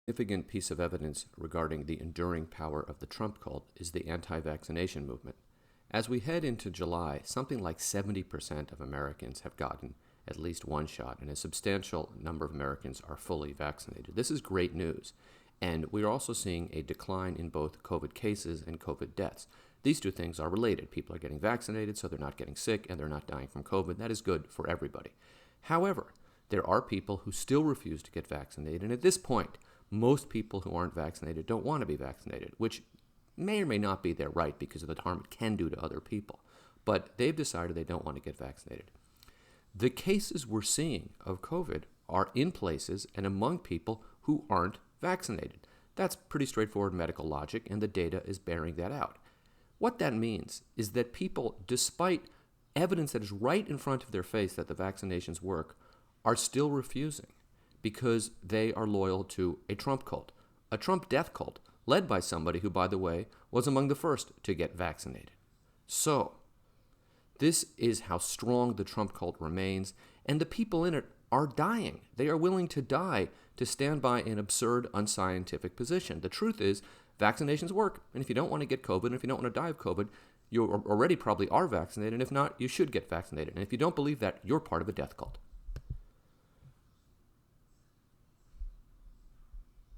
Significant piece of evidence regarding the enduring power of the Trump cult is the anti-vaccination movement. As we head into July, something like 70% of Americans have gotten at least one shot, and a substantial number of Americans are fully vaccinated. This is great news. And we're also seeing a decline in both COVID cases and COVID deaths. These two things are related. People are getting vaccinated, so they're not getting sick and they're not dying from COVID. That is good for everybody. However, there are people who still refuse to get vaccinated, and at this point, most people who aren't vaccinated don't want to be vaccinated, which may or may not be their right because of the harm it can do to other people. But they've decided they don't want to get vaccinated. The cases we're seeing of COVID are in places and among people who aren't vaccinated. That's pretty straightforward medical logic, and the data is bearing that out. What that means is that people, despite evidence that is right in front of their face that the vaccinations work, are still refusing because they are loyal to a Trump cult, a Trump death cult, led by somebody who, by the way, was among the first to get vaccinated. So, this is how strong the Trump cult remains, and the people in it are dying. They are willing to die to stand by an absurd, unscientific position. The truth is, vaccinations work, and if you don't want to get COVID, and if you don't want to die of COVID, you already probably are vaccinated, and if not, you should get vaccinated. And if you don't believe that, you're part of a death cult.